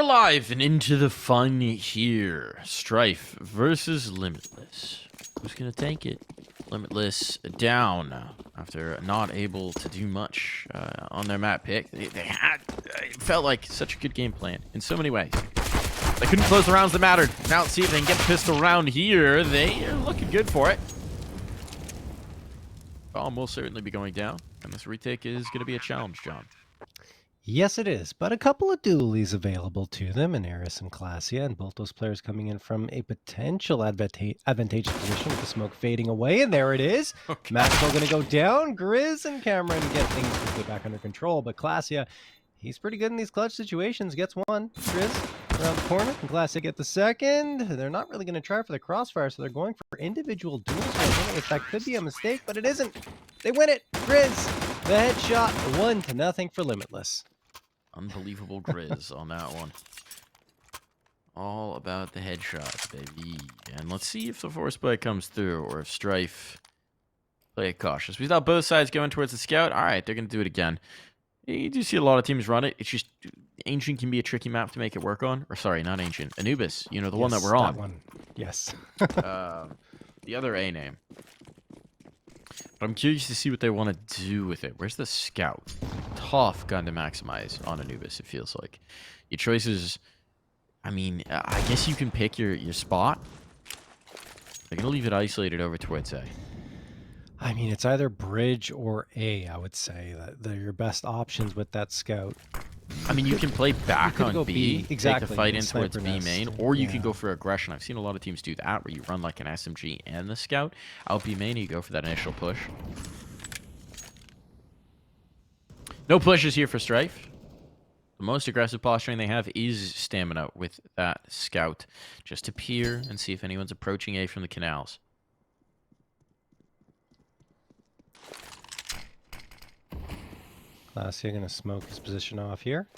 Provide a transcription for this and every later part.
we're live and into the fun here. Strife versus Limitless. Who's gonna take it? Limitless down after not able to do much on their map pick. It felt like such a good game plan in so many ways. They couldn't close the rounds that mattered. Now let's see if they can get the pistol round here. They are looking good for it. Bomb will certainly be going down, and this retake is going to be a challenge, John. Yes, it is, but a couple of dualies available to them in Eris and CLASIA, and both those players coming in from a potential advantageous position with the smoke fading away, and there it is. Okay. Maxwell going to go down. Grizz and Cameron get things quickly back under control, but CLASIA, he's pretty good in these clutch situations. Gets one. Grizz around the corner, and CLASIA get the second. They're not really going to try for the crossfire, so they're going for individual duels. Which that could be a mistake, but it isn't. They win it. Grizz, the headshot, 1-0 for Limitless. Unbelievable Grizz on that one. All about the headshots, baby. And let's see if the force play comes through or if Strife play it cautious. We thought both sides going towards the scout. All right, they're going to do it again. You do see a lot of teams run it. It's just Ancient can be a tricky map to make it work on. Or sorry, not Ancient. Anubis, you know, the one that we're on. That one. Yes. The other A name. But I'm curious to see what they want to do with it. Where's the scout? Tough gun to maximize on Anubis, it feels like. Your choices, I mean, I guess you can pick your spot. They're going to leave it isolated over towards A. I mean, it's either bridge or A, I would say. That they're your best options with that scout. I mean, you can play back on B, exactly, take the fight in towards B nest. main, or you can go for aggression. I've seen a lot of teams do that, where you run like an SMG and the scout. Out B main, you go for that initial push. No pushes here for Strife. The most aggressive posturing they have is stamina with that scout. Just to peer and see if anyone's approaching A from the canals. CLASIA going to smoke his position off here.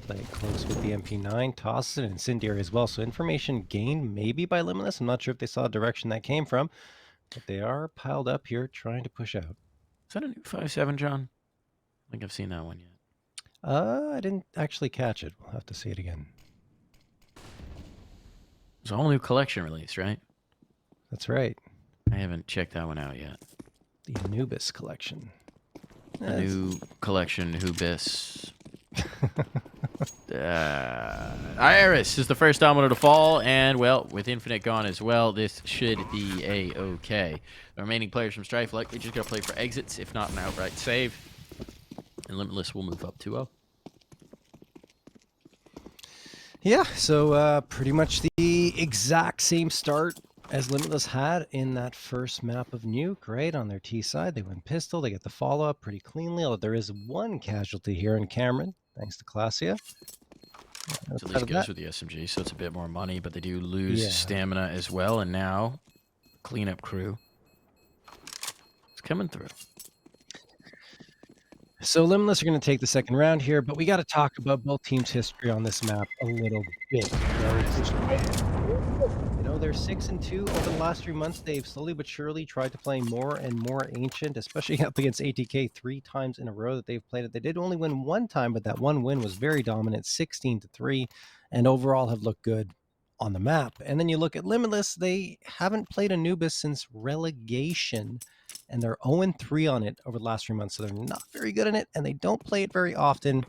Play it close with the MP9. Tosses it incendiary as well. So information gained maybe by Limitless. I'm not sure if they saw a direction that came from. But they are piled up here trying to push out. Is that a new 5.7, John? I think I've seen that one yet. I didn't actually catch it. We'll have to see it again. It's a whole new collection release, right? That's right. I haven't checked that one out yet. The Anubis collection. A new collection, Anubis. Iris is the first domino to fall, and, well, with Infinite gone as well, this should be A-okay. The remaining players from Strife likely just going to play for exits, if not an outright save. And Limitless will move up 2-0. Yeah, so pretty much the exact same start as Limitless had in that first map of Nuke, right? On their T side, they went pistol. They get the follow-up pretty cleanly, although there is one casualty here in Cmrrn, thanks to CLASIA. So these goes with the SMG, so it's a bit more money, but they do lose stamina as well. And now, cleanup crew. It's coming through. So Limitless are going to take the second round here, but we got to talk about both teams' history on this map a little bit. You know, they're 6-2 over the last 3 months. They've slowly but surely tried to play more and more Ancient, especially up against ATK 3 times in a row that they've played it. They did only win one time, but that one win was very dominant, 16-3, and overall have looked good on the map. And then you look at Limitless, they haven't played Anubis since relegation, and they're 0-3 on it over the last 3 months, so they're not very good in it, and they don't play it very often.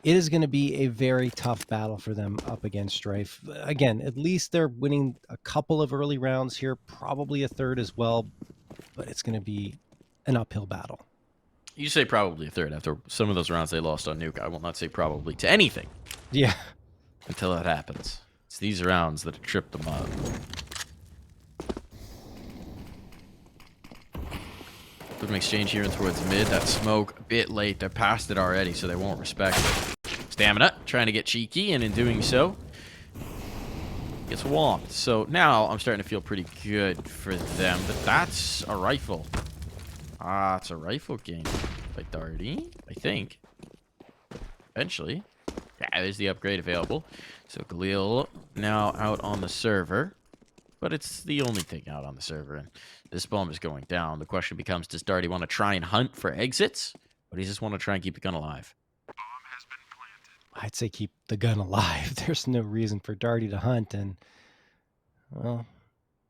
It is going to be a very tough battle for them up against Strife. Again, at least they're winning a couple of early rounds here, probably a third as well, but it's going to be an uphill battle. You say probably a third after some of those rounds they lost on Nuke. I will not say probably to anything. Yeah. Until that happens. It's these rounds that have tripped them up. With an exchange here and towards mid. That smoke a bit late. They're past it already, so they won't respect it. Stamina, trying to get cheeky, and in doing so, gets whomped. So now I'm starting to feel pretty good for them, but that's a rifle. Ah, it's a rifle game by Darty, I think. Eventually. Yeah, there's the upgrade available. So Galil now out on the server. But it's the only thing out on the server, and this bomb is going down. The question becomes, does Darty want to try and hunt for exits, or does he just want to try and keep the gun alive? I'd say keep the gun alive. There's no reason for Darty to hunt, and well,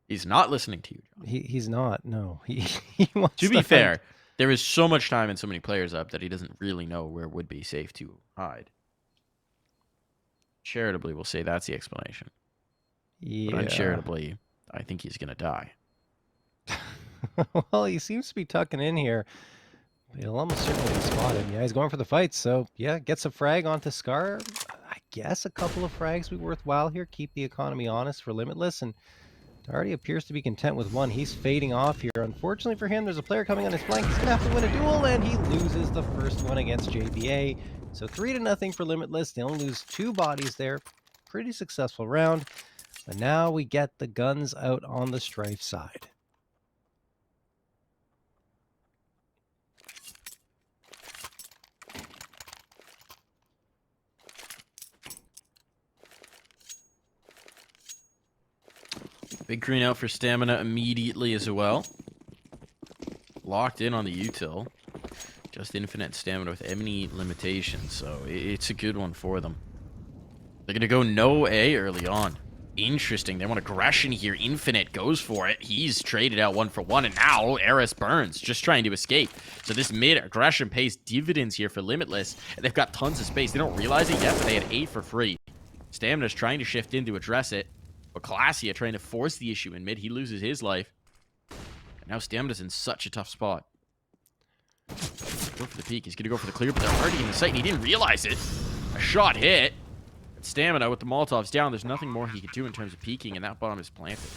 He's not listening to you, John. he's not. No, he wants To be hunt. fair, there is so much time and so many players up that he doesn't really know where it would be safe to hide. Charitably, we'll say that's the explanation. Yeah. But uncharitably, I think he's going to die. Well, he seems to be tucking in here. He'll almost certainly spot him. Yeah, he's going for the fight. So, yeah, gets a frag onto Scar. I guess a couple of frags be worthwhile here. Keep the economy honest for Limitless. And Darty appears to be content with one. He's fading off here. Unfortunately for him, there's a player coming on his flank. He's going to have to win a duel, and he loses the first one against JBA. So 3-0 for Limitless. They only lose 2 bodies there. Pretty successful round. But now we get the guns out on the Strife side. Big green out for stamina immediately as well. Locked in on the util. Just infinite stamina with any limitations, so it's a good one for them. They're going to go no A early on. Interesting. They want aggression here. Infinite goes for it. He's traded out 1 for 1, and now Eris burns, just trying to escape. So this mid aggression pays dividends here for Limitless. And they've got tons of space. They don't realize it yet, but they had 8 for free. Stamina's trying to shift in to address it. But CLASIA trying to force the issue in mid. He loses his life. And now Stamina's in such a tough spot. Go for the peek. He's going to go for the clear, but they're already in the site, and he didn't realize it. A shot hit. But Stamina with the Molotovs down. There's nothing more he could do in terms of peeking, and that bomb is planted.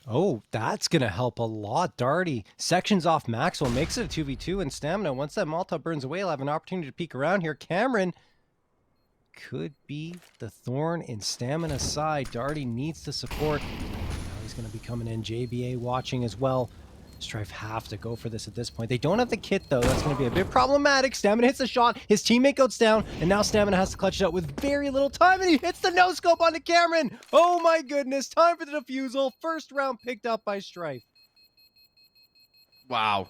Oh, that's going to help a lot. Darty sections off Maxwell, makes it a 2v2, and Stamina, once that Molotov burns away, he'll have an opportunity to peek around here. Cameron could be the thorn in Stamina's side. Darty needs the support. Now he's going to be coming in. JBA watching as well. Strife have to go for this at this point. They don't have the kit, though. That's going to be a bit problematic. Stamina hits the shot. His teammate goes down, and now Stamina has to clutch it out with very little time, and he hits the no-scope onto Cameron. Oh, my goodness. Time for the defusal. First round picked up by Strife. Wow.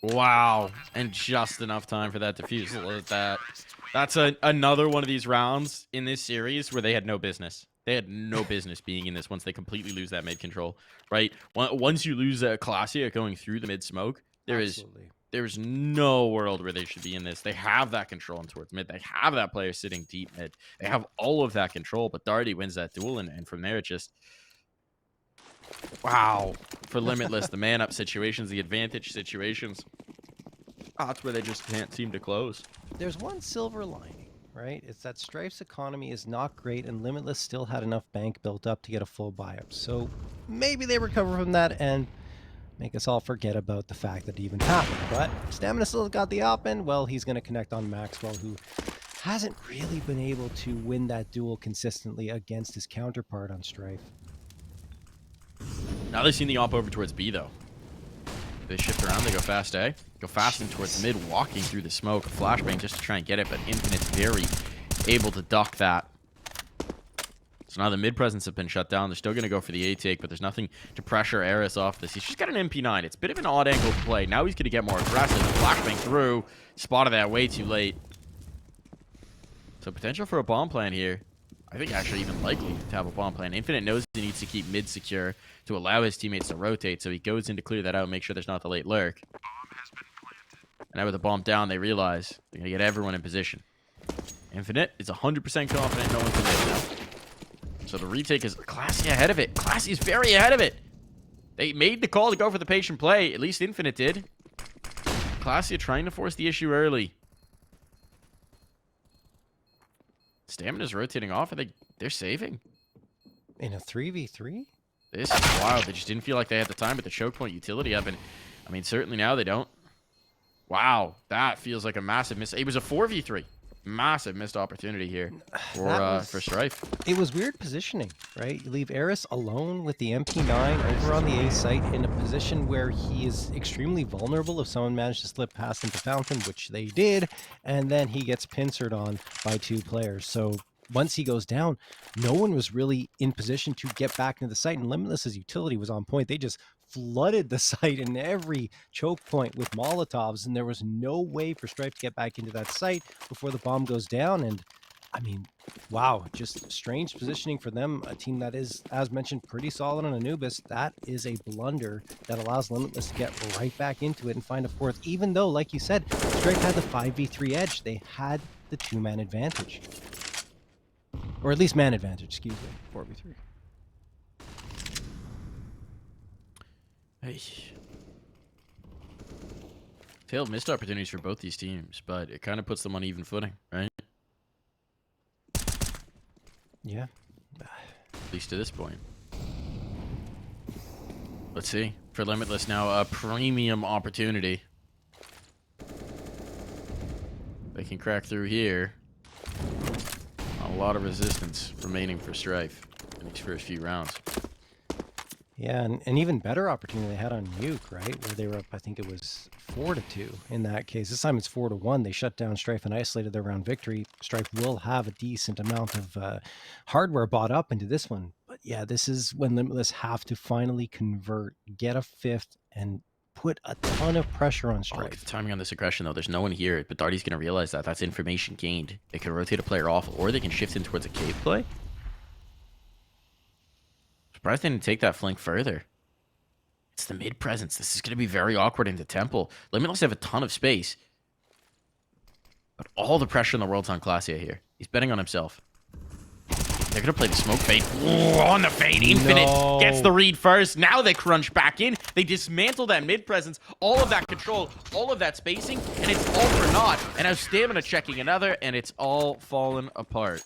Wow. And just enough time for that defusal. Look at that. That's another one of these rounds in this series where they had no business. They had no business being in this once they completely lose that mid control, right? Once you lose CLASIA going through the mid smoke, there's no world where they should be in this. They have that control in towards mid. They have that player sitting deep mid. They have all of that control, but Darty wins that duel, and from there it just... Wow. For Limitless, the man-up situations, the advantage situations, that's where they just can't seem to close. There's one silver lining, right? It's that Strife's economy is not great, and Limitless still had enough bank built up to get a full buy-up. So maybe they recover from that and make us all forget about the fact that it even happened. But Stamina still got the op, and well, he's going to connect on Maxwell, who hasn't really been able to win that duel consistently against his counterpart on Strife. Now they've seen the op over towards B, though. They shift around, they go fast A. Go fast in towards mid, walking through the smoke. A flashbang just to try and get it, but Infinite's very able to duck that. So now the mid presence have been shut down. They're still going to go for the A take, but there's nothing to pressure Eris off this. He's just got an MP9. It's a bit of an odd angle to play. Now he's going to get more aggressive. The flashbang through. Spotted that way too late. So potential for a bomb plan here. I think actually even likely to have a bomb plan. Infinite knows he needs to keep mid secure to allow his teammates to rotate, so he goes in to clear that out and make sure there's not the late lurk. And now with the bomb down, they realize they're going to get everyone in position. Infinite is 100% confident no one's in there now. So the retake is CLASIA ahead of it. CLASIA is very ahead of it. They made the call to go for the patient play. At least Infinite did. CLASIA trying to force the issue early. Stamina's rotating off. I think they're saving. In a 3v3? This is wild. They just didn't feel like they had the time with the choke point utility up. And I mean, certainly now they don't. Wow. That feels like a massive miss. It was a 4v3. Massive missed opportunity here for Strife. It was weird positioning, right? You leave Eris alone with the MP9 over on the A site in a position where he is extremely vulnerable if someone managed to slip past him to Fountain, which they did, and then he gets pincered on by 2 players. So once he goes down, no one was really in position to get back into the site, and Limitless's utility was on point. They just flooded the site in every choke point with Molotovs, and there was no way for Strife to get back into that site before the bomb goes down. And I mean, wow, just strange positioning for them. A team that is, as mentioned, pretty solid on Anubis. That is a blunder that allows Limitless to get right back into it and find a fourth, even though, like you said, Strife had the 5v3 edge. They had the two-man advantage. Or at least man advantage, excuse me, 4v3. Hey. Failed missed opportunities for both these teams, but it kind of puts them on even footing, right? Yeah. At least to this point. Let's see. For Limitless now, a premium opportunity. They can crack through here. A lot of resistance remaining for Strife in these first few rounds. Yeah, and even better opportunity they had on Nuke, right? Where they were up, I think it was 4-2 in that case. This time it's 4-1. They shut down Strife and isolated their round victory. Strife will have a decent amount of hardware bought up into this one. But yeah, this is when Limitless have to finally convert, get a fifth, and put a ton of pressure on Strife. Look at the timing on this aggression, though. There's no one here, but Darty's going to realize that. That's information gained. They can rotate a player off, or they can shift in towards a cave play. Surprised they didn't take that flank further. It's the mid presence. This is going to be very awkward into Temple. Limitless have a ton of space. But all the pressure in the world's on CLASIA here. He's betting on himself. They're going to play the smoke fade. Ooh, on the fade. Infinite gets the read first. Now they crunch back in. They dismantle that mid presence. All of that control, all of that spacing, and it's all for naught. And now Stamina checking another, and it's all fallen apart.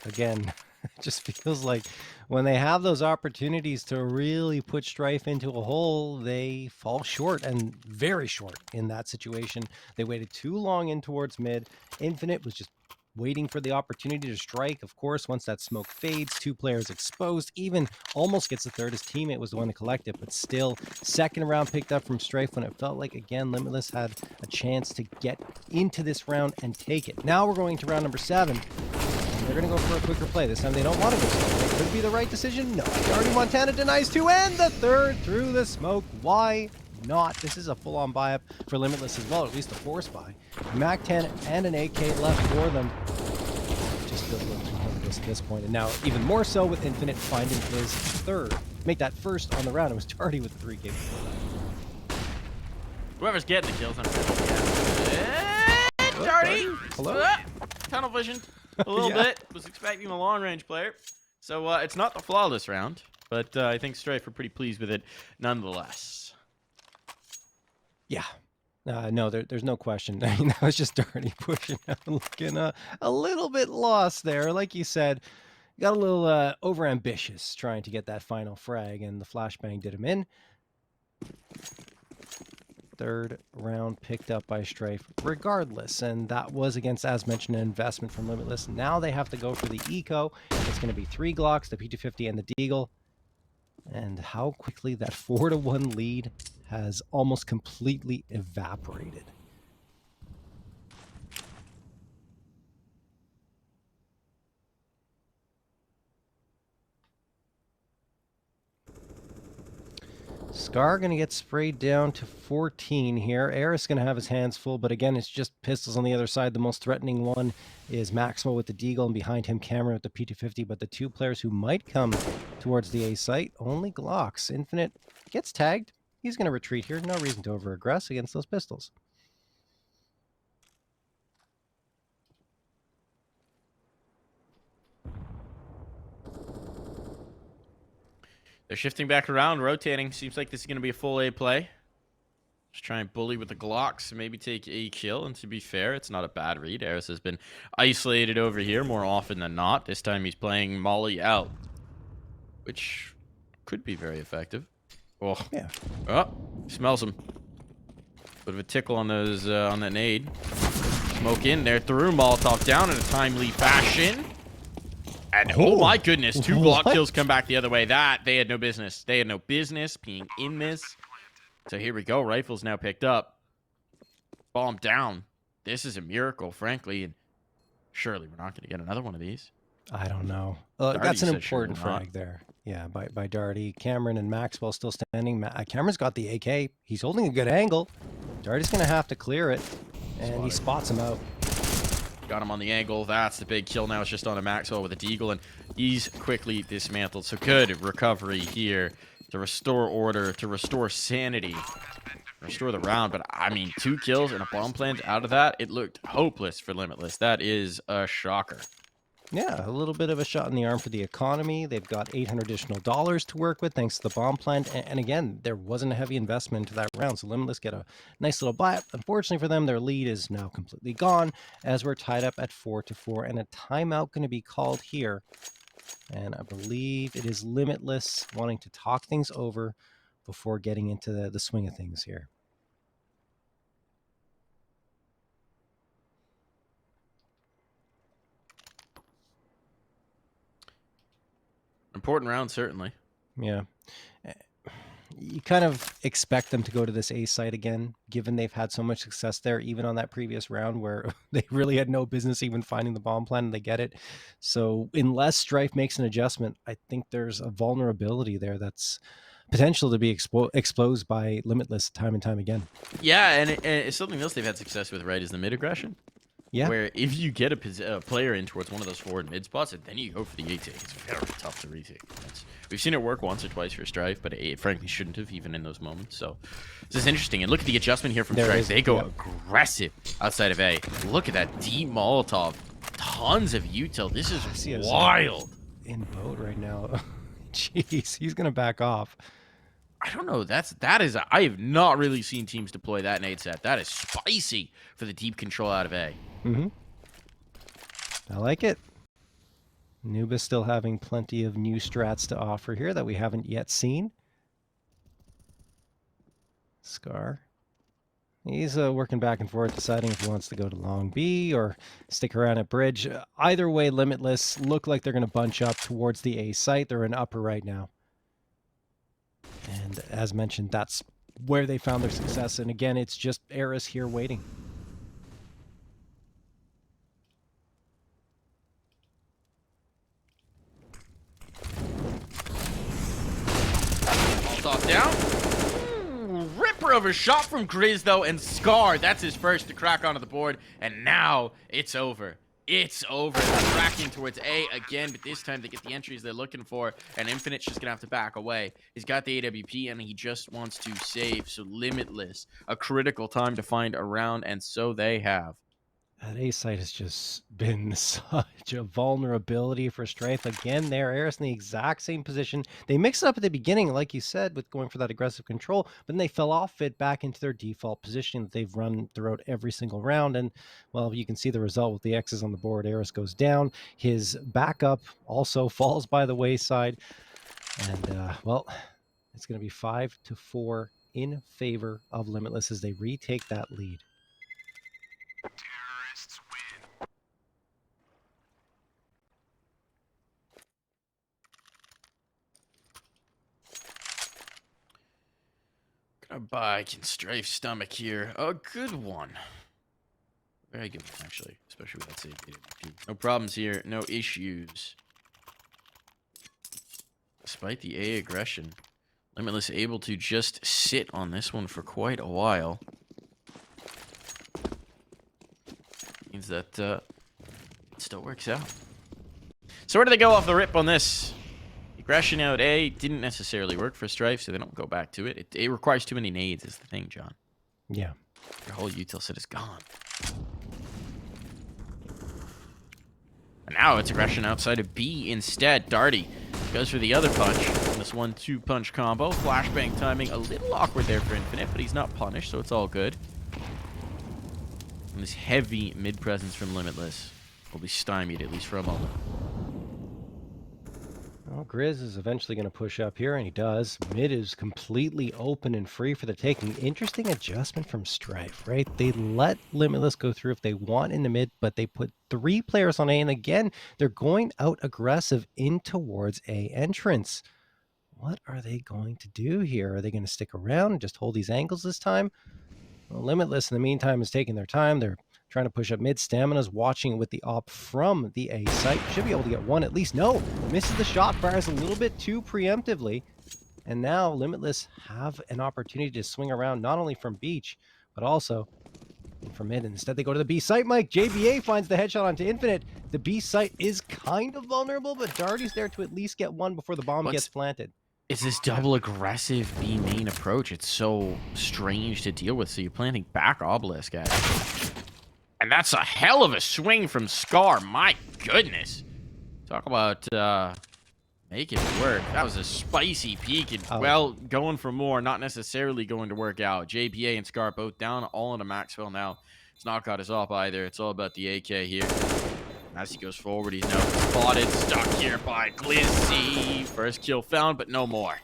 Again, it just feels like when they have those opportunities to really put Strife into a hole, they fall short, and very short in that situation. They waited too long in towards mid. Infinite was just waiting for the opportunity to strike. Of course, once that smoke fades, two players exposed, even almost gets the third. His teammate was the one to collect it, but still, second round picked up from Strife when it felt like, again, Limitless had a chance to get into this round and take it. Now we're going to round number 7. They're going to go for a quicker play. This time they don't want to go slow. It could be the right decision. No. Already Montana denies 2, and the third through the smoke. Why not? This is a full-on buy-up for Limitless as well, at least a force buy. Mac 10 and an AK left for them. Just feels a little too hopeless at this point. And now even more so with Infinite finding his third. Make that first on the round. It was Tardy with the 3K. Whoever's getting the kills, I'm Tardy! Hello? Tunnel vision. A little bit. Was expecting a long-range player. So it's not the flawless round, but I think Strife were pretty pleased with it nonetheless. Yeah. No, there's no question. I mean, that was just Darty pushing out and looking a little bit lost there. Like you said, got a little over-ambitious trying to get that final frag, and the flashbang did him in. Third round picked up by Strife regardless, and that was against, as mentioned, an investment from Limitless. Now they have to go for the eco. It's going to be 3 Glocks, the P250, and the Deagle. And how quickly that 4-1 lead has almost completely evaporated. Scar going to get sprayed down to 14 here. Eris going to have his hands full, but again, it's just pistols on the other side. The most threatening one is Maximo with the Deagle, and behind him, Cameron with the P250. But the two players who might come towards the A site, only Glocks. Infinite gets tagged. He's going to retreat here. No reason to over-aggress against those pistols. They're shifting back around, rotating. Seems like this is going to be a full A play. Just try and bully with the Glocks, maybe take a kill. And to be fair, it's not a bad read. Eris has been isolated over here more often than not. This time he's playing Molly out, which could be very effective. Oh, Yeah. Oh, smells him. Bit of a tickle on those on that nade. Smoke in there through. Molotov down in a timely fashion. And oh my goodness, 2 Glock kills come back the other way. That they had no business. They had no business being in this. So here we go. Rifles now picked up. Bomb down. This is a miracle, frankly. And surely we're not going to get another one of these. I don't know. Darty That's an said surely important not. frag there. Yeah, by Darty. Cameron and Maxwell still standing. Cameron's got the AK. He's holding a good angle. Darty's going to have to clear it. And he spots him out. Got him on the angle. That's the big kill now. It's just on a Maxwell with a deagle, and he's quickly dismantled. So good recovery here to restore order, to restore sanity, restore the round. But, I mean, 2 kills and a bomb plant out of that. It looked hopeless for Limitless. That is a shocker. Yeah, a little bit of a shot in the arm for the economy. They've got $800 additional to work with thanks to the bomb plant. And again, there wasn't a heavy investment into that round. So Limitless get a nice little buy. Unfortunately for them, their lead is now completely gone as we're tied up at 4-4. And a timeout going to be called here. And I believe it is Limitless wanting to talk things over before getting into the swing of things here. Important round, certainly. Yeah. You kind of expect them to go to this A site again, given they've had so much success there, even on that previous round where they really had no business even finding the bomb plan and they get it. So unless Strife makes an adjustment, I think there's a vulnerability there that's potential to be exposed by Limitless time and time again. Yeah, and it's something else they've had success with, right, is the mid aggression. Yeah. Where if you get a player in towards one of those forward mid spots, and then you go for the A take, it's very tough to retake. We've seen it work once or twice for Strife, but it frankly shouldn't have, even in those moments. So this is interesting. And look at the adjustment here from Strife. They go aggressive outside of A. Look at that deep Molotov. Tons of util. This is wild. In boat right now. Jeez, he's going to back off. I don't know. I have not really seen teams deploy that nade set. That is spicy for the deep control out of A. Mm-hmm. I like it. Anubis still having plenty of new strats to offer here that we haven't yet seen. Scar. He's working back and forth, deciding if he wants to go to long B or stick around at bridge. Either way, Limitless look like they're going to bunch up towards the A site. They're in upper right now. And as mentioned, that's where they found their success. And again, it's just Eris here waiting. Molotov down. Ripper of a shot from Grizz, though, and Scar, that's his first to crack onto the board. And now it's over. It's over. They're tracking towards A again, but this time they get the entries they're looking for, and Infinite's just going to have to back away. He's got the AWP, and he just wants to save, so Limitless. A critical time to find a round, and so they have. That A site has just been such a vulnerability for Strife. Again, there, Eris in the exact same position. They mixed it up at the beginning, like you said, with going for that aggressive control, but then they fell off it back into their default position that they've run throughout every single round. And, well, you can see the result with the X's on the board. Eris goes down. His backup also falls by the wayside. And, well, it's going to be 5-4 in favor of Limitless as they retake that lead. Gonna buy Strife stomach here. A good one. Very good one, actually. Especially with that save AWP. No problems here. No issues. Despite the A aggression, Limitless able to just sit on this one for quite a while. Means that it still works out. So where do they go off the rip on this? Aggression out A didn't necessarily work for Strife, so they don't go back to it. It requires too many nades is the thing, John. Yeah. Your whole util set is gone. And now it's aggression outside of B instead. Darty goes for the other punch. This 1-2 punch combo. Flashbang timing a little awkward there for Infinite, but he's not punished, so it's all good. And this heavy mid presence from Limitless will be stymied, at least for a moment. Well, Grizz is eventually going to push up here, and he does. Mid is completely open and free for the taking. Interesting adjustment from Strife, right? They let Limitless go through if they want in the mid, but they put 3 players on A, and again, they're going out aggressive in towards A entrance. What are they going to do here? Are they going to stick around and just hold these angles this time? Well, Limitless, in the meantime, is taking their time. They're trying to push up mid. Stamina's watching it with the op from the A site. Should be able to get one at least. No, misses the shot, fires a little bit too preemptively. And now Limitless have an opportunity to swing around not only from Beach, but also from mid. And instead, they go to the B site. Mike, JBA finds the headshot onto Infinite. The B site is kind of vulnerable, but Darty's there to at least get one before the bomb gets planted. It's this double aggressive B main approach. It's so strange to deal with. So you're planting back Obelisk, guys. And that's a hell of a swing from Scar. My goodness. Talk about make it work. That was a spicy peek. And, well, going for more, not necessarily going to work out. JPA and Scar both down, all into Maxwell now. It's not got his op either. It's all about the AK here. As he goes forward, he's now spotted, stuck here by Glizzy. First kill found, but no more.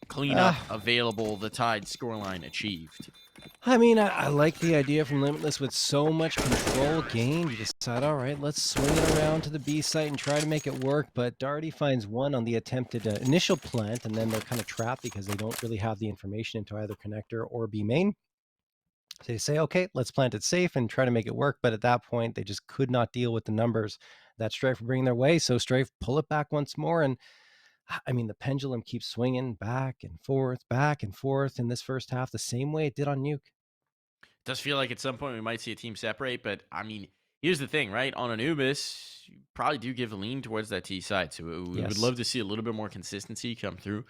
Cleanup available, the Tide scoreline achieved. I mean, I like the idea from Limitless with so much control gained. You decide, all right, let's swing it around to the B site and try to make it work. But Darty finds one on the attempted initial plant, and then they're kind of trapped because they don't really have the information into either connector or B main. So they say, okay, let's plant it safe and try to make it work. But at that point, they just could not deal with the numbers that Strife were bringing their way. So Strife pull it back once more. And I mean, the pendulum keeps swinging back and forth in this first half, the same way it did on Nuke. It does feel like at some point we might see a team separate, but I mean, here's the thing, right? On Anubis, you probably do give a lean towards that T side. So we would love to see a little bit more consistency come through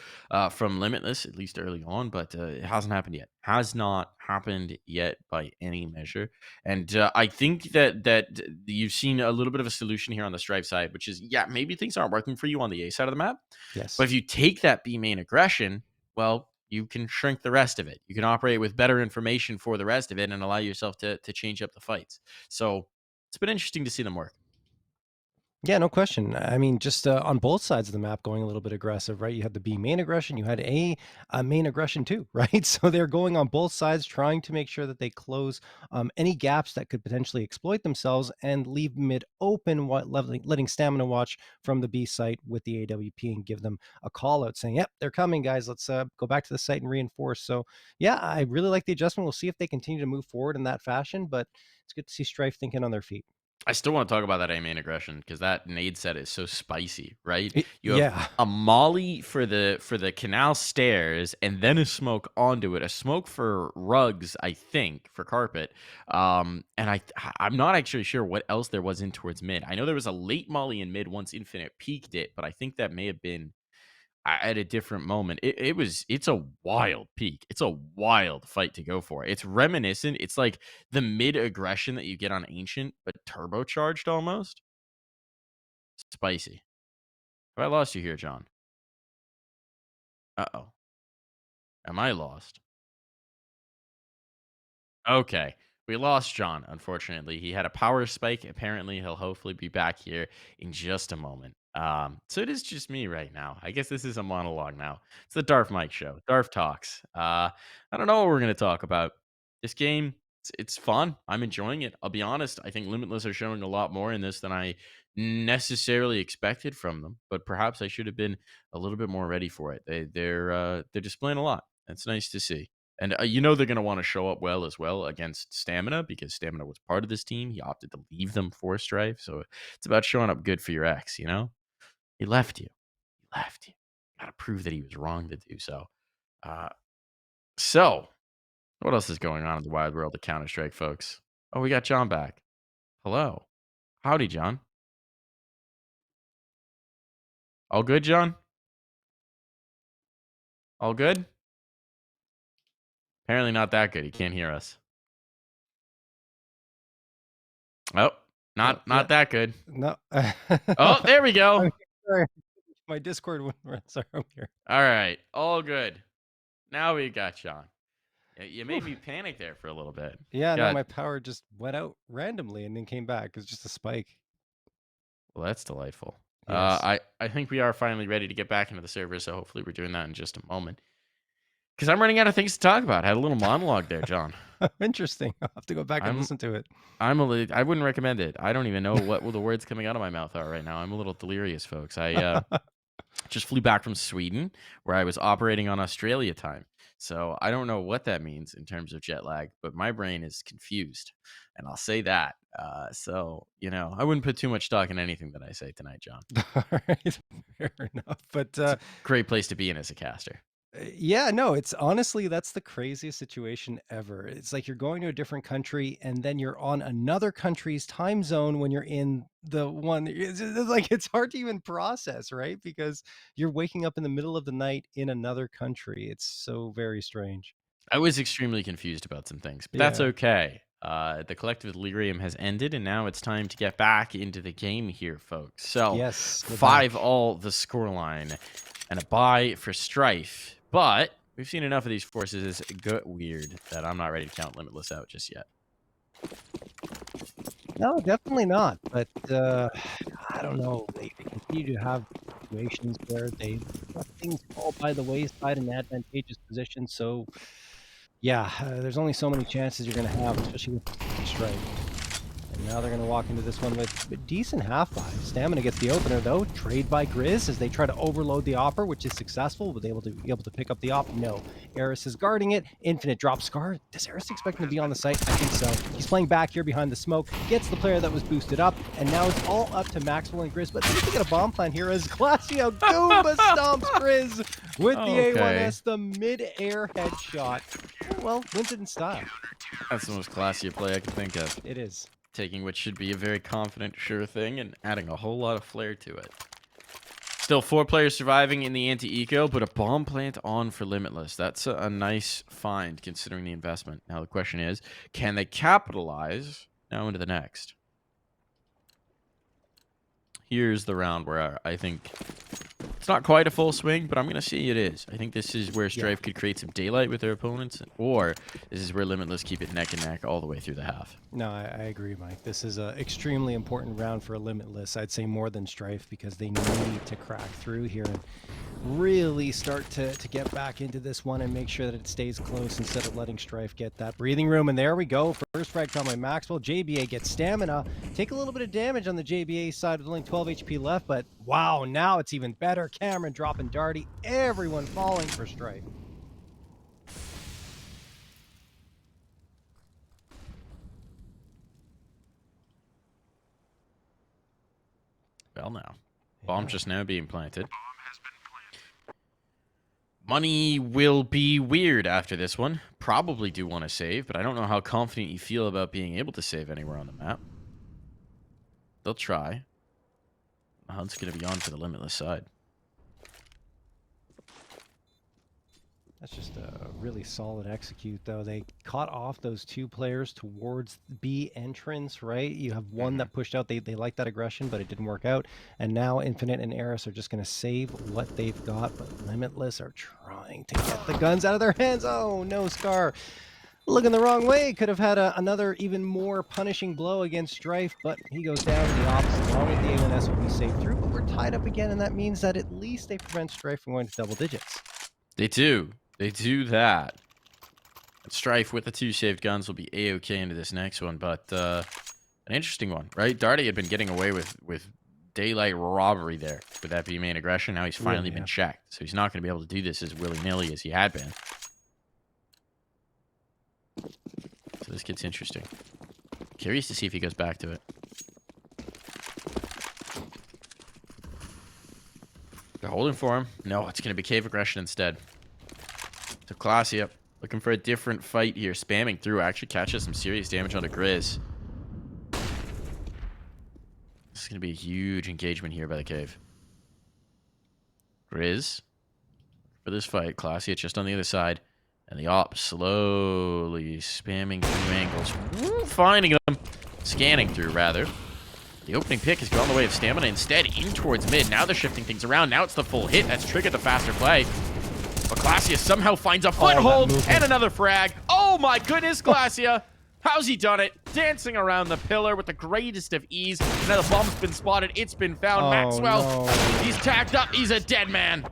from Limitless, at least early on, but it hasn't happened yet. Has not happened yet by any measure. And I think that you've seen a little bit of a solution here on the Strife side, which is, yeah, maybe things aren't working for you on the A side of the map. Yes. But if you take that B main aggression, well, you can shrink the rest of it. You can operate with better information for the rest of it and allow yourself to change up the fights. So it's been interesting to see them work. Yeah, no question. I mean, just on both sides of the map going a little bit aggressive, right? You had the B main aggression, you had a main aggression too, right? So they're going on both sides, trying to make sure that they close any gaps that could potentially exploit themselves and leave mid open, letting Stamina watch from the B site with the AWP and give them a call out saying, yep, they're coming, guys. Let's go back to the site and reinforce. So yeah, I really like the adjustment. We'll see if they continue to move forward in that fashion, but it's good to see Strife thinking on their feet. I still want to talk about that A main aggression because that nade set is so spicy, right? You have Yeah. a molly for the canal stairs and then a smoke onto it. A smoke for rugs, I think, for carpet. And I'm not actually sure what else there was in towards mid. I know there was a late molly in mid once Infinite peaked it, but I think that may have been at a different moment. It's a wild peak. It's a wild fight to go for. It's reminiscent. It's like the mid aggression that you get on Ancient, but turbocharged almost. Spicy. Have I lost you here, John? Uh-oh. Am I lost? Okay. We lost John, unfortunately. He had a power spike. Apparently, he'll hopefully be back here in just a moment. So it is just me right now. I guess this is a monologue now. It's the Darf Mike show. Darf talks. I don't know what we're gonna talk about. This game, it's fun. I'm enjoying it. I'll be honest. I think Limitless are showing a lot more in this than I necessarily expected from them. But perhaps I should have been a little bit more ready for it. They're displaying a lot. It's nice to see. And you know they're going to want to show up well as well against Stamina because Stamina was part of this team. He opted to leave them for Strife. So it's about showing up good for your ex, you know? He left you. He left you. Got to prove that he was wrong to do so. So, what else is going on in the wide world of Counter-Strike, folks? Oh, we got John back. Hello. Howdy, John. All good, John? All good? Apparently not that good. He can't hear us. Oh, not that good. No. Oh, there we go. Sorry. My Discord went. Sorry, I'm here. All right. All good. Now we got John. You made me panic there for a little bit. Yeah, no, my power just went out randomly and then came back. It's just a spike. Well, that's delightful. Yes. I think we are finally ready to get back into the server, so hopefully we're doing that in just a moment. Because I'm running out of things to talk about. I had a little monologue there, John. Interesting. I'll have to go back and listen to it. I wouldn't recommend it. I don't even know what the words coming out of my mouth are right now. I'm a little delirious, folks. I just flew back from Sweden, where I was operating on Australia time. So I don't know what that means in terms of jet lag, but my brain is confused, and I'll say that. So, I wouldn't put too much stock in anything that I say tonight, John. All right, fair enough. But It's a great place to be in as a caster. yeah, no, it's honestly that's the craziest situation ever. It's like you're going to a different country and then you're on another country's time zone when you're in the one. It's like it's hard to even process, right? Because you're waking up in the middle of the night in another country. It's so very strange. I was extremely confused about some things, but that's Yeah. okay. The collective delirium has ended, and now it's time to get back into the game here, folks. So, Yes, we're back. 5-all the scoreline, and a bye for Strife. But we've seen enough of these forces get weird that I'm not ready to count Limitless out just yet. No, definitely not. But I don't know. They continue to have situations where they let things fall by the wayside in advantageous positions. So yeah, there's only so many chances you're going to have, especially with Strife. And now they're going to walk into this one with a decent half buy. Stamina gets the opener though. Trade by Grizz as they try to overload the offer, which is successful. But able to pick up the op? No. Eris is guarding it. Infinite drops Scar. Does Eris expect him to be on the site? I think so. He's playing back here behind the smoke. Gets the player that was boosted up, and now it's all up to Maxwell and Grizz. But they get a bomb plan here as CLASIA Goomba stomps Grizz with the Okay. A1S, the mid-air headshot. Well, wins it in style. That's the most classy play I can think of. It is. Taking what should be a very confident, sure thing and adding a whole lot of flair to it. Still 4 players surviving in the anti-eco, but a bomb plant on for Limitless. That's a nice find considering the investment. Now the question is, can they capitalize now into the next? Here's the round where I think it's not quite a full swing, but I'm going to say it is. I think this is where Strife could create some daylight with their opponents, or this is where Limitless keep it neck and neck all the way through the half. No, I agree, Mike. This is an extremely important round for Limitless. I'd say more than Strife because they need to crack through here and really start to get back into this one and make sure that it stays close instead of letting Strife get that breathing room. And there we go. First frag found by Maxwell. JBA gets stamina. Take a little bit of damage on the JBA side with only 12 HP left, but wow, now it's even better. Cameron dropping Darty. Everyone falling for Strife. Well, now. Bomb just now being planted. Money will be weird after this one. Probably do want to save, but I don't know how confident you feel about being able to save anywhere on the map. They'll try. The hunt's going to be on for the Limitless side. That's just a really solid execute, though. They caught off those 2 players towards B entrance, right? You have one that pushed out. They like that aggression, but it didn't work out. And now Infinite and Eris are just going to save what they've got, but Limitless are trying to get the guns out of their hands. Oh, no, Scar. Looking the wrong way. Could have had another even more punishing blow against Strife, but he goes down to the opposite. Along with the A1S will be saved through, but we're tied up again, and that means that at least they prevent Strife from going to double digits. They do. They do that. And Strife with the 2 saved guns will be A-okay into this next one, but an interesting one, right? Darty had been getting away with daylight robbery there with that B main aggression. Now he's finally been checked, so he's not going to be able to do this as willy-nilly as he had been. So this gets interesting. Curious to see if he goes back to it. They're holding for him. No, it's going to be cave aggression instead. So CLASIA looking for a different fight here. Spamming through actually catches some serious damage onto Grizz. This is going to be a huge engagement here by the cave. Grizz for this fight. CLASIA just on the other side. And the op slowly spamming through angles. Woo, finding them. Scanning through, rather. The opening pick has gone the way of stamina instead in towards mid. Now they're shifting things around. Now it's the full hit that's triggered the faster play. But CLASIA somehow finds a foothold and another frag. Oh my goodness, CLASIA. How's he done it? Dancing around the pillar with the greatest of ease. Now the bomb's been spotted. It's been found. Maxwell, he's tagged up. He's a dead man.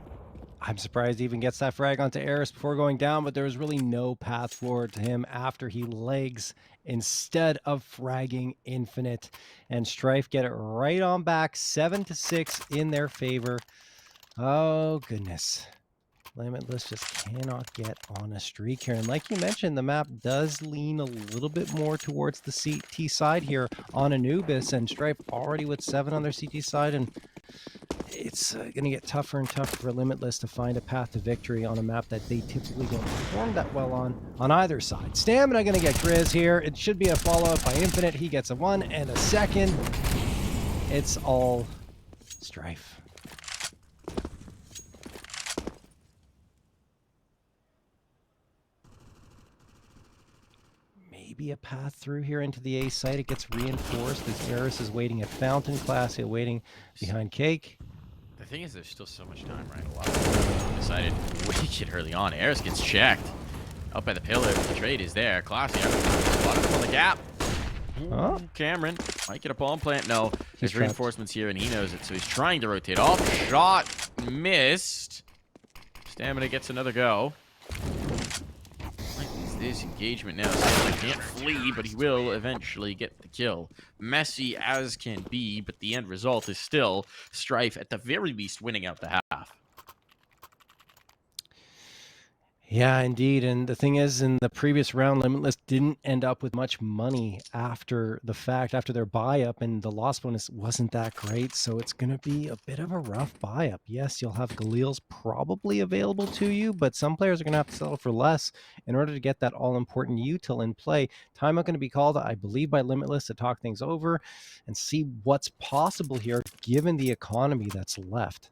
I'm surprised he even gets that frag onto Eris before going down, but there was really no path forward to him after he legs instead of fragging Infinite. And Strife get it right on back, 7-6 in their favor. Oh, goodness. Limitless just cannot get on a streak here. And like you mentioned, the map does lean a little bit more towards the CT side here on Anubis, and Strife already with 7 on their CT side, and it's going to get tougher and tougher for Limitless to find a path to victory on a map that they typically don't perform that well on either side. Stamina going to get Grizz here. It should be a follow-up by Infinite. He gets a 1 and a second. It's all Strife. Maybe a path through here into the A site. It gets reinforced as Eris is waiting at Fountain, CLASIA waiting behind Cake. The thing is, there's still so much time, right? A lot of people decided wicked early on. Eris gets checked. Up by the pillar, the trade is there. CLASIA, a lot of them on the gap. Oh. Cameron might get a bomb plant. No, there's reinforcements here, and he knows it, so he's trying to rotate off. Shot missed. Stamina gets another go. This engagement now. Stamina can't flee, but he will eventually get the kill. Messy as can be, but the end result is still Strife at the very least winning out the half. Yeah, indeed. And the thing is, in the previous round, Limitless didn't end up with much money after the fact, after their buy-up, and the loss bonus wasn't that great, so it's going to be a bit of a rough buy-up. Yes, you'll have Galil's probably available to you, but some players are going to have to settle for less in order to get that all-important util in play. Timeout going to be called, I believe, by Limitless to talk things over and see what's possible here, given the economy that's left.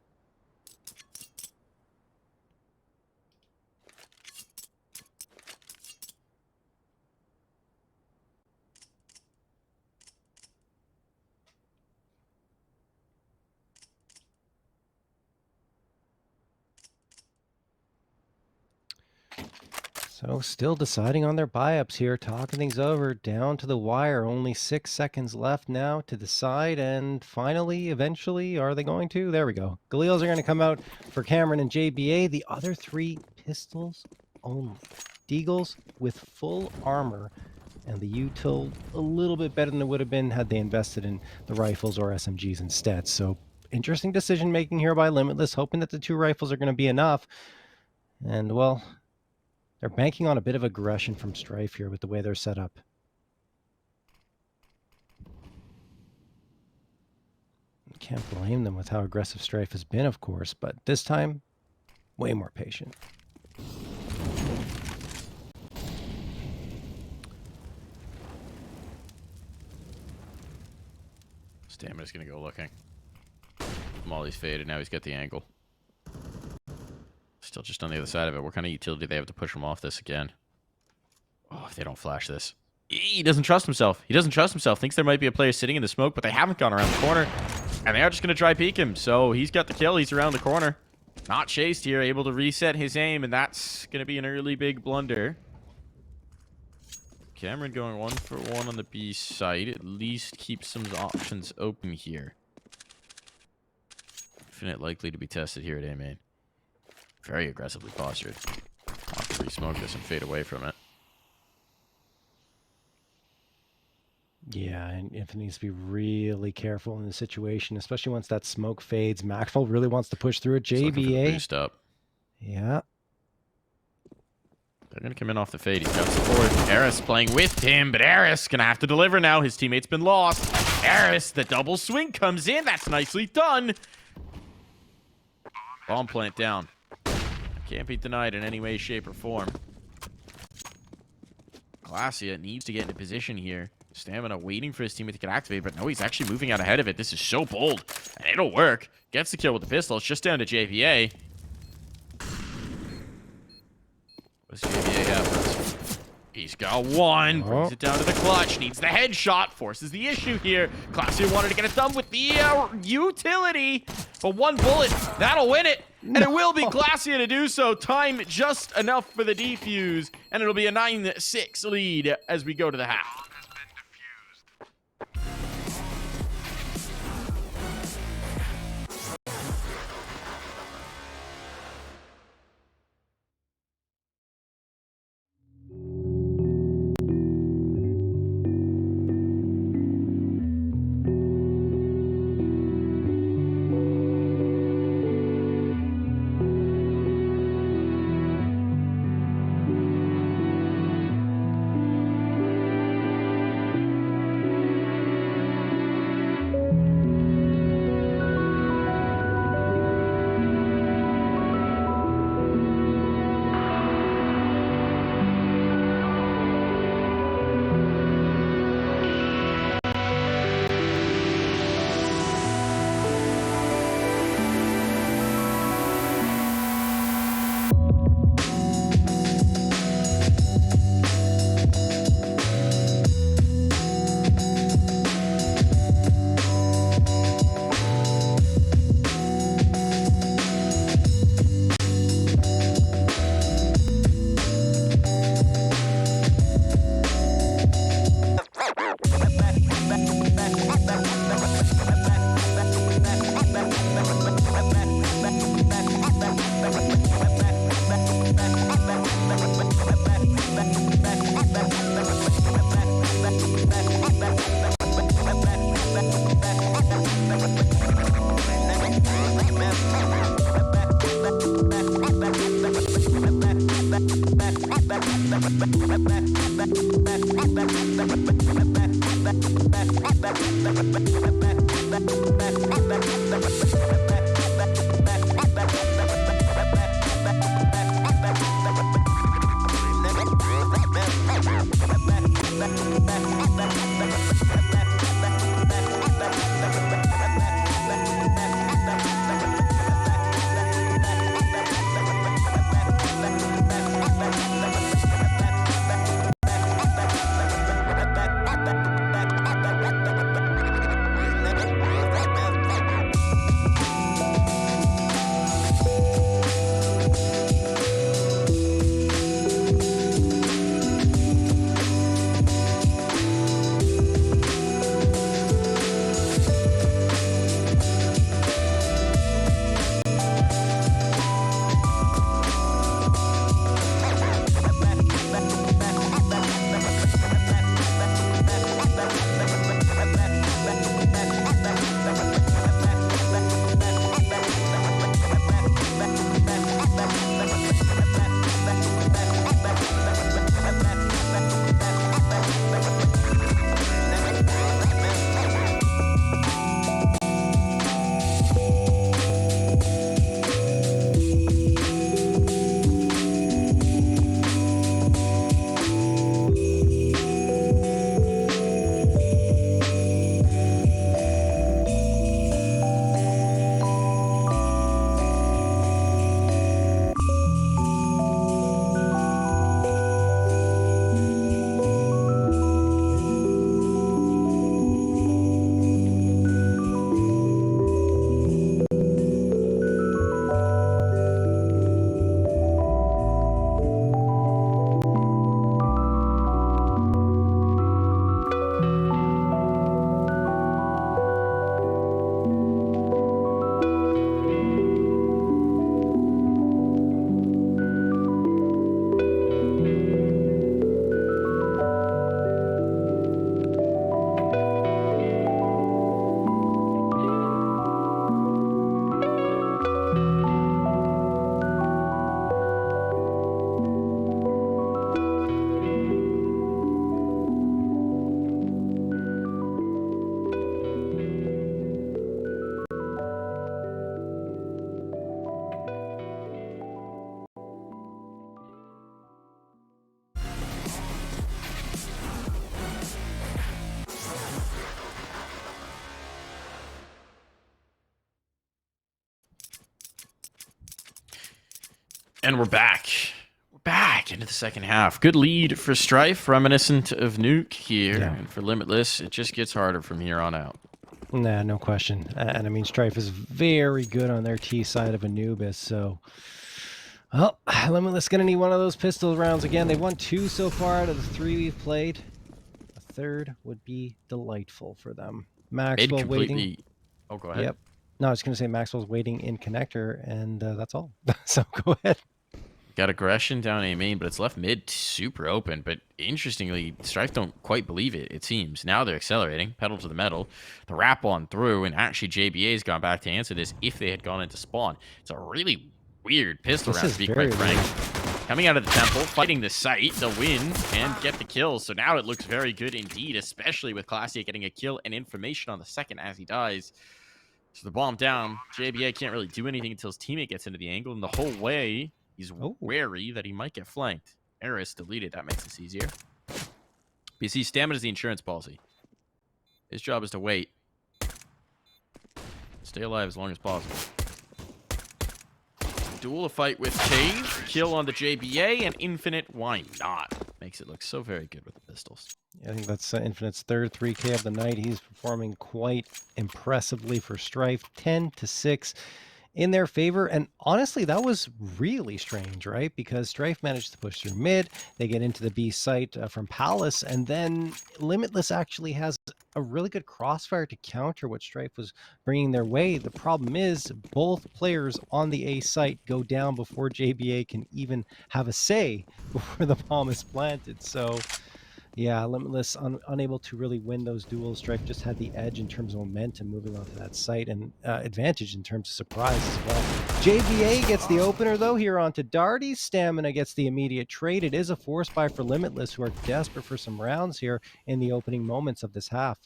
So still deciding on their buy-ups here, talking things over, down to the wire. Only 6 seconds left now to decide, and finally, eventually, are they going to? There we go. Galils are going to come out for Cameron and JBA. The other 3 pistols only. Deagles with full armor, and the util a little bit better than it would have been had they invested in the rifles or SMGs instead. So interesting decision-making here by Limitless, hoping that the 2 rifles are going to be enough. And, well, they're banking on a bit of aggression from Strife here with the way they're set up. Can't blame them with how aggressive Strife has been, of course, but this time, way more patient. Stamina's going to go looking. Molly's faded. Now he's got the angle. Still just on the other side of it. What kind of utility do they have to push him off this again? Oh, if they don't flash this. He doesn't trust himself. He doesn't trust himself. Thinks there might be a player sitting in the smoke, but they haven't gone around the corner. And they are just going to try peek him. So he's got the kill. He's around the corner. Not chased here. Able to reset his aim, and that's going to be an early big blunder. Cameron going 1 for 1 on the B side. At least keep some options open here. Infinite likely to be tested here at A main. Very aggressively postured. I'll have to re-smoke this and fade away from it. Yeah, and Infinite needs to be really careful in the situation, especially once that smoke fades. Maxwell really wants to push through it. JBA. Boost up. Yeah. They're going to come in off the fade. He's got support. Eris playing with him, but Eris going to have to deliver now. His teammate's been lost. Eris, the double swing comes in. That's nicely done. Bomb plant down. Can't be denied in any way, shape, or form. CLASIA needs to get into position here. Stamina waiting for his teammate to get activated, but no, he's actually moving out ahead of it. This is so bold, and it'll work. Gets the kill with the pistol. It's just down to JVA. What's JVA have? He's got 1. Brings it down to the clutch. Needs the headshot. Forces the issue here. CLASIA wanted to get it done with the utility. But 1 bullet, that'll win it. And it will be CLASIA to do so. Time just enough for the defuse. And it'll be a 9-6 lead as we go to the half. And we're back. We're back into the second half. Good lead for Strife, reminiscent of Nuke here. Yeah. And for Limitless, it just gets harder from here on out. Nah, no question. And I mean, Strife is very good on their T side of Anubis, so... Well, Limitless going to need one of those pistol rounds again. They won 2 so far out of the 3 we've played. A third would be delightful for them. Maxwell waiting. Oh, go ahead. Yep. No, I was going to say Maxwell's waiting in connector, and that's all. So go ahead. Got aggression down A main, but it's left mid super open. But interestingly, Strife don't quite believe it, it seems. Now they're accelerating, pedal to the metal, the wrap on through, and actually JBA's gone back to answer this if they had gone into spawn. It's a really weird pistol round, to be quite frank. Coming out of the temple, fighting the site, the win, and get the kills. So now it looks very good indeed, especially with CLASIA getting a kill and information on the second as he dies. So the bomb down, JBA can't really do anything until his teammate gets into the angle, and the whole way he's wary that he might get flanked. Eris deleted, that makes this easier. BC, stamina is the insurance policy. His job is to wait. Stay alive as long as possible. Duel a fight with Cage, kill on the JBA, and Infinite, why not? Makes it look so very good with the pistols. Yeah, I think that's Infinite's third 3K of the night. He's performing quite impressively for Strife. 10-6 in their favor. And honestly, that was really strange, right? Because Strife managed to push through mid. They get into the B site from Palace. And then Limitless actually has a really good crossfire to counter what Strife was bringing their way. The problem is both players on the A site go down before JBA can even have a say before the bomb is planted. So... Yeah, Limitless unable to really win those duels. Strife just had the edge in terms of momentum moving onto that site and advantage in terms of surprise as well. JVA gets the opener though here onto Darty. Stamina gets the immediate trade. It is a force buy for Limitless, who are desperate for some rounds here in the opening moments of this half.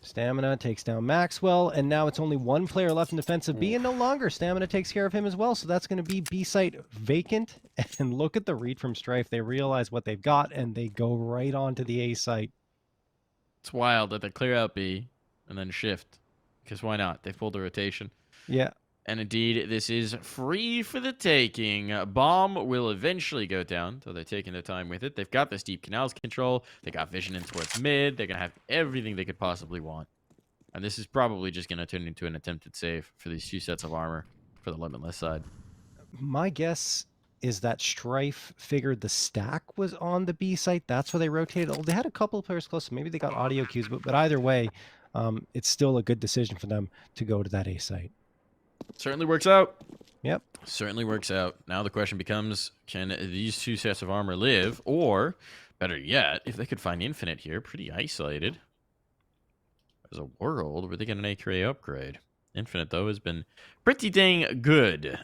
Stamina takes down Maxwell, and now it's only one player left in defensive B, and no longer Stamina takes care of him as well, so that's going to be B site vacant. And look at the read from Strife. They realize what they've got, and they go right on to the A site. It's wild that they clear out B and then shift, because why not? They pulled the rotation. Yeah. And indeed, this is free for the taking. Bomb will eventually go down, so they're taking their time with it. They've got this deep canals control. They got vision in towards mid. They're going to have everything they could possibly want. And this is probably just going to turn into an attempted save for these 2 sets of armor for the Limitless side. My guess is that Strife figured the stack was on the B site. That's why they rotated. Oh, they had a couple of players close, so maybe they got audio cues, but either way, it's still a good decision for them to go to that A site. Certainly works out. Yep. Certainly works out. Now the question becomes, can these 2 sets of armor live? Or, better yet, if they could find Infinite here, pretty isolated. As a world, where they get an AKA upgrade. Infinite, though, has been pretty dang good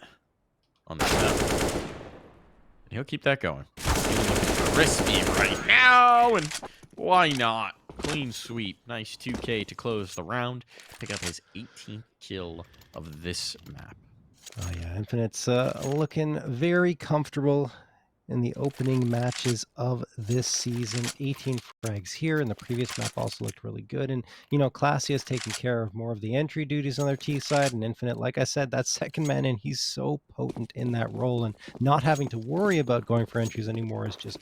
on this map. And he'll keep that going. He's looking for Crispy right now, and why not? Clean sweep. Nice 2K to close the round. Pick up his 18th kill of this map. Oh, yeah. Infinite's looking very comfortable in the opening matches of this season. 18 frags here, and the previous map also looked really good. And, you know, CLASIA is taking care of more of the entry duties on their T side, and Infinite, like I said, that second man in, he's so potent in that role, and not having to worry about going for entries anymore is just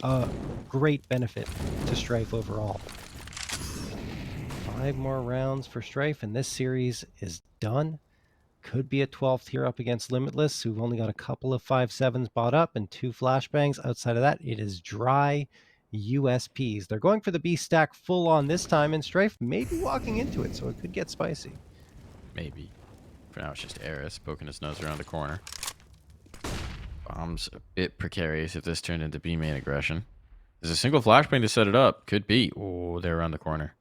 a great benefit to Strife overall. 5 more rounds for Strife, and this series is done. Could be a 12th here up against Limitless, who've only got a couple of 5.7s bought up and 2 flashbangs. Outside of that, it is dry USPs. They're going for the B stack full on this time, and Strife may be walking into it, so it could get spicy. Maybe. For now, it's just Eris poking his nose around the corner. Bomb's a bit precarious if this turned into B main aggression. There's a single flashbang to set it up. Could be. Oh, they're around the corner.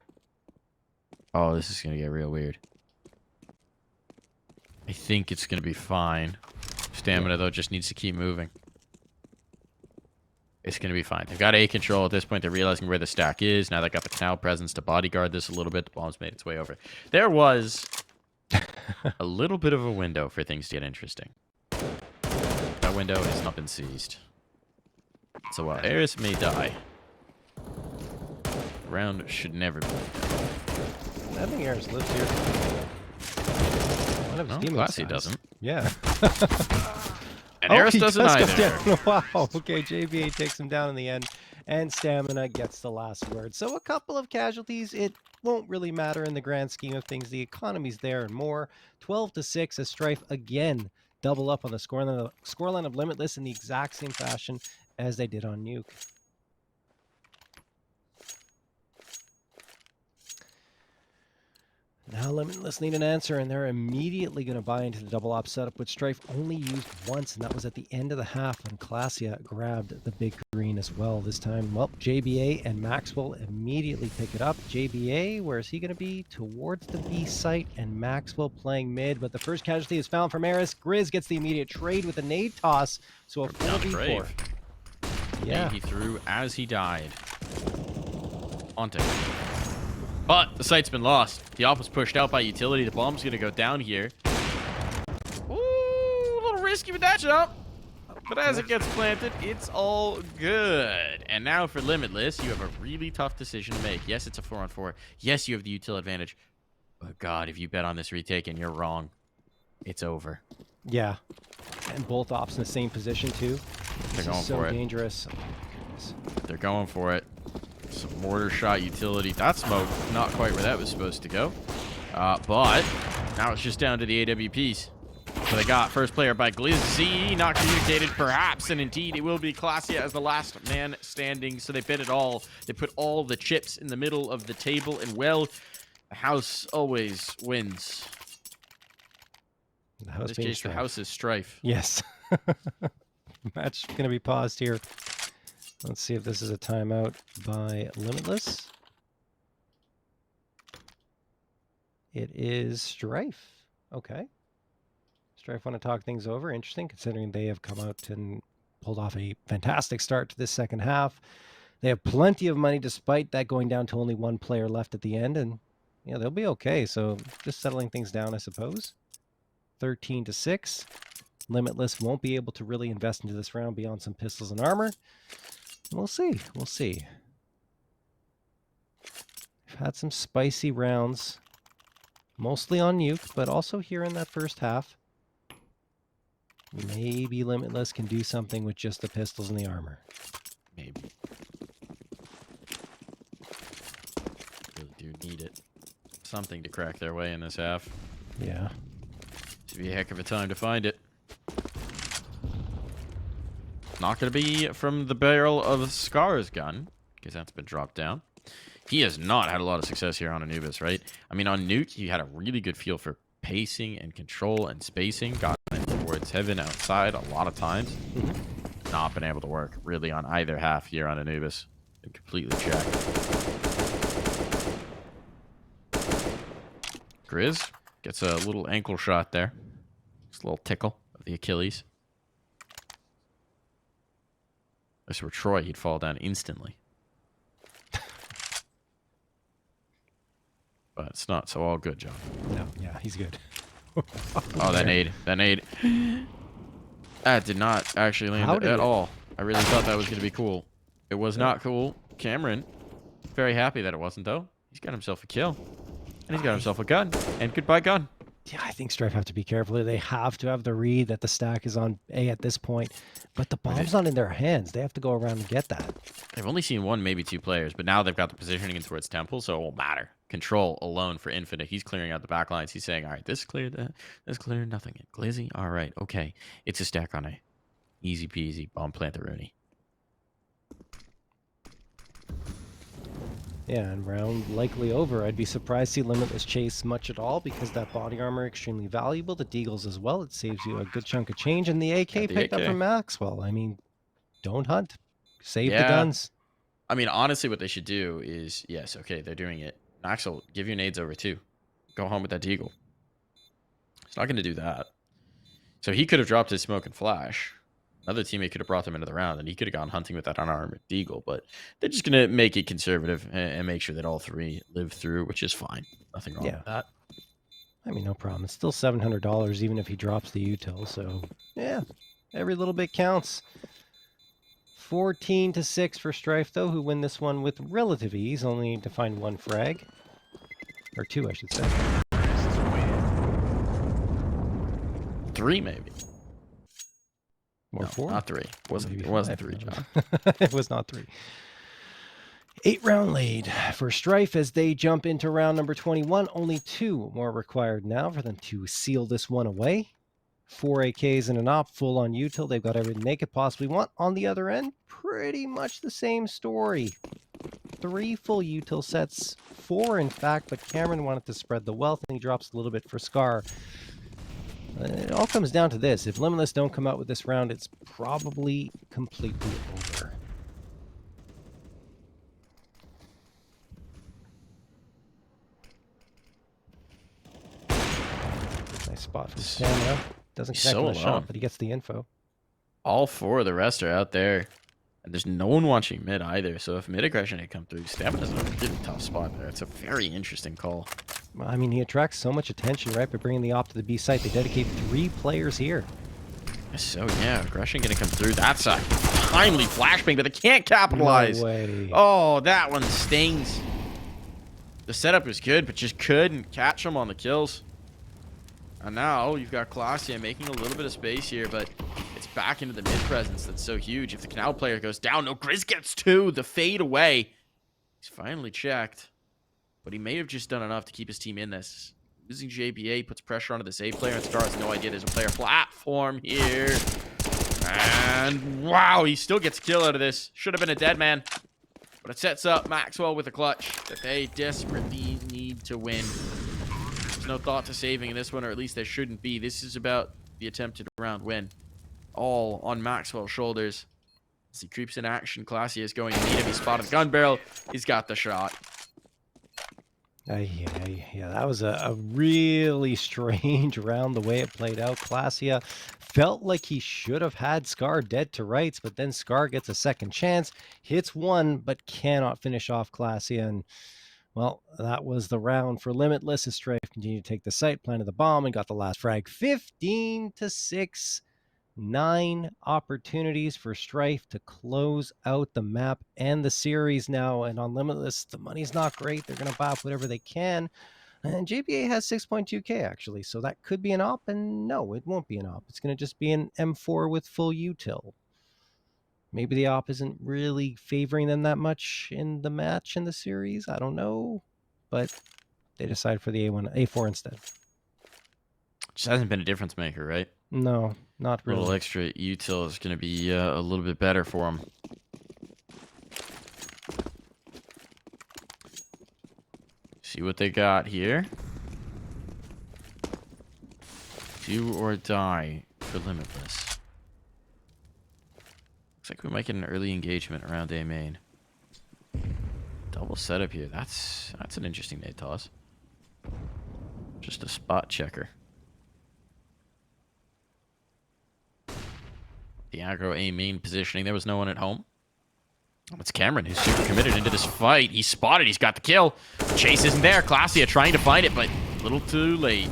Oh, this is going to get real weird. I think it's going to be fine. Stamina, though, just needs to keep moving. It's going to be fine. They've got A control at this point. They're realizing where the stack is. Now they've got the canal presence to bodyguard this a little bit. The bomb's made its way over. There was a little bit of a window for things to get interesting. That window has not been seized. So while Eris may die, the round should never be. I think Eris lives here. One of his CLASIA doesn't. Yeah. And Eris doesn't either. Wow. Okay, JVA takes him down in the end, and Stamina gets the last word. So a couple of casualties. It won't really matter in the grand scheme of things. The economy's there and more. 12-6 as Strife again double up on the scoreline of Limitless in the exact same fashion as they did on Nuke. Now Limitless need an answer, and they're immediately going to buy into the double op setup, which Strife only used once, and that was at the end of the half when CLASIA grabbed the big green as well. This time, well, JBA and Maxwell immediately pick it up. JBA, where is he going to be? Towards the B site, and Maxwell playing mid, but the first casualty is found from Eris. Grizz gets the immediate trade with a nade toss, so a 4v4. Yeah. He threw as he died. Haunting. But the site's been lost. The op was pushed out by utility. The bomb's going to go down here. Ooh, a little risky with that jump. But as it gets planted, it's all good. And now for Limitless, you have a really tough decision to make. Yes, it's a 4-on-4. Yes, you have the util advantage. But God, if you bet on this retake and you're wrong, it's over. Yeah. And both ops in the same position, too. They're going for it. So dangerous. They're going for it. Some mortar shot utility. That smoke, not quite where that was supposed to go. But now it's just down to the AWPs. So they got first player by Glizzy, not communicated perhaps, and indeed it will be CLASIA as the last man standing. So they bet it all. They put all the chips in the middle of the table, and well, The house always wins. The In house this being case, the Strife. house is Strife. Yes. Match going to be paused here. Let's see if this is a timeout by Limitless. It is Strife. Okay. Strife want to talk things over. Interesting, considering they have come out and pulled off a fantastic start to this second half. They have plenty of money despite that going down to only one player left at the end, and yeah, they'll be okay. So just settling things down, I suppose. 13-6. Limitless won't be able to really invest into this round beyond some pistols and armor. We'll see. We'll see. We've had some spicy rounds, mostly on Nuke, but also here in that first half. Maybe Limitless can do something with just the pistols and the armor. Maybe. Really do need it. Something to crack their way in this half. Yeah. Should be a heck of a time to find it. Not going to be from the barrel of Scar's gun, because that's been dropped down. He has not had a lot of success here on Anubis, right? I mean, on Nuke, he had a really good feel for pacing and control and spacing. Got in towards heaven outside a lot of times. Not been able to work really on either half here on Anubis. Been completely checked. Grizz gets a little ankle shot there. Just a little tickle of the Achilles. If this were Troy, he'd fall down instantly. But it's not, so all good, John. No, yeah, he's good. Oh, that nade. That nade. That did not actually land at all. I really thought that was going to be cool. It was not cool. Cameron, very happy that it wasn't, though. He's got himself a kill. And he's got himself a gun. And goodbye, gun. Yeah, I think Strife have to be careful. They have to have the read that the stack is on A at this point. But the bomb's not in their hands. They have to go around and get that. They've only seen one, maybe two players, but now they've got the positioning in towards Temple, so it won't matter. Control alone for Infinite. He's clearing out the back lines. He's saying, all right, this is clear, this clear, nothing. Glizzy, all right, okay. It's a stack on A. Easy peasy, bomb plant the Rooney. Yeah, and round likely over. I'd be surprised to see Limitless chase much at all because that body armor extremely valuable. The Deagles as well. It saves you a good chunk of change. And the AK picked up from Maxwell. I mean, don't hunt. Save the guns. I mean, honestly, what they should do is, yes, okay, they're doing it. Maxwell, give your nades over too. Go home with that Deagle. He's not going to do that. So he could have dropped his smoke and flash. Another teammate could have brought them into the round, and he could have gone hunting with that unarmored Deagle. But they're just going to make it conservative and make sure that all three live through, which is fine. Nothing wrong with that. I mean, no problem. It's still $700 even if he drops the util. So, yeah, every little bit counts. 14-6 for Strife, though, who win this one with relative ease. Only need to find one frag. Or two, I should say. Three, maybe. Or four? Not three. It wasn't three, John. It was not three. 8-round lead for Strife as they jump into round number 21. Only two more required now for them to seal this one away. 4 AKs and an op, full on util. They've got everything they could possibly want. On the other end, pretty much the same story. 3 full util sets. 4, in fact, but Cameron wanted to spread the wealth, and he drops a little bit for Scar. It all comes down to this. If Limitless don't come out with this round, it's probably completely over. Nice spot from Stamina. Doesn't connect on the shot, but he gets the info. All 4 of the rest are out there. And there's no one watching mid either. So if mid aggression had come through, Stamina's in a really tough spot there. It's a very interesting call. Well, I mean, he attracts so much attention, right? By bringing the op to the B site. They dedicate 3 players here. So, yeah, aggression going to come through. That's a timely flashbang, but they can't capitalize. No way. Oh, that one stings. The setup was good, but just couldn't catch him on the kills. And now you've got CLASIA making a little bit of space here, but it's back into the mid presence that's so huge. If the Canal player goes down, no, Grizz gets 2. The fade away. He's finally checked. But he may have just done enough to keep his team in this. Losing JBA puts pressure onto the save player, and Star has no idea there's a player platform here. And wow, he still gets a kill out of this. Should have been a dead man. But it sets up Maxwell with a clutch that they desperately need. need to win. There's no thought to saving in this one, or at least there shouldn't be. This is about the attempted round win. All on Maxwell's shoulders. As he creeps in action, CLASIA is going to meet him. He's spotted the gun barrel. He's got the shot. Yeah, that was a really strange round the way it played out. CLASIA felt like he should have had Scar dead to rights, but then Scar gets a second chance, hits one, but cannot finish off CLASIA. And well, that was the round for Limitless as Strife continued to take the site, planted the bomb, and got the last frag. 15-6. 9 opportunities for Strife to close out the map and the series now. And on Limitless, the money's not great. They're going to buy up whatever they can. And JBA has 6.2k actually, so that could be an op. And no, it won't be an op. It's going to just be an M4 with full util. Maybe the op isn't really favoring them that much in the match in the series. I don't know, but they decide for the A4 instead. Just hasn't been a difference maker, right? No, not A really. little extra util is going to be a little bit better for him. See what they got here. Do or die for Limitless. Looks like we might get an early engagement around A main. Double setup here. That's an interesting nade toss. Just a spot checker. The aggro A main positioning. There was no one at home. It's Cameron who's super committed into this fight. He's spotted. He's got the kill. Chase isn't there. CLASIA trying to find it, but a little too late.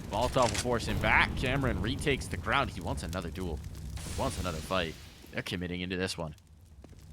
Molotov will force him back. Cameron retakes the ground. He wants another duel. He wants another fight. They're committing into this one.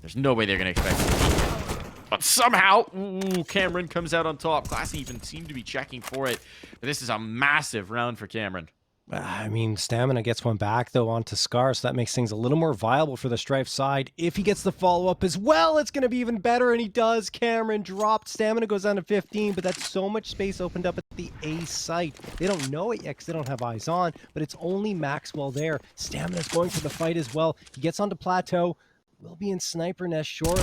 There's no way they're going to expect it. But somehow, ooh, Cameron comes out on top. CLASIA even seemed to be checking for it. But this is a massive round for Cameron. I mean, Stamina gets one back, though, onto Scar, so that makes things a little more viable for the Strife side. If he gets the follow-up as well, it's going to be even better, and he does. Cameron dropped. Stamina goes down to 15, but that's so much space opened up at the A site. They don't know it yet because they don't have eyes on, but it's only Maxwell there. Stamina's going for the fight as well. He gets onto Plateau. Will be in Sniper Nest shortly.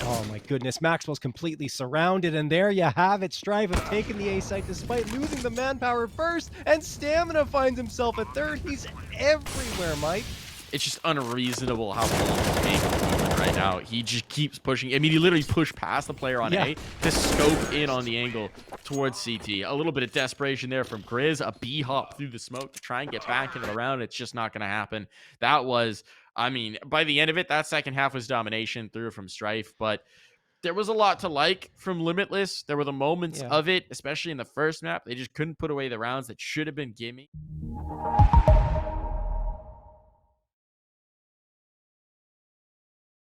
Oh my goodness, Maxwell's completely surrounded, and there you have it. Strife have taken the A site despite losing the manpower first, and Stamina finds himself at third. He's everywhere, Mike. It's just unreasonable how long he's taking right now. He just keeps pushing. I mean, he literally pushed past the player on A to scope in on the angle towards CT. A little bit of desperation there from Grizz. A B hop through the smoke to try and get back into the round. It's just not going to happen. That was, I mean, by the end of it, that second half was domination through from Strife, but there was a lot to like from Limitless. There were the moments of it, especially in the first map. They just couldn't put away the rounds that should have been gimme.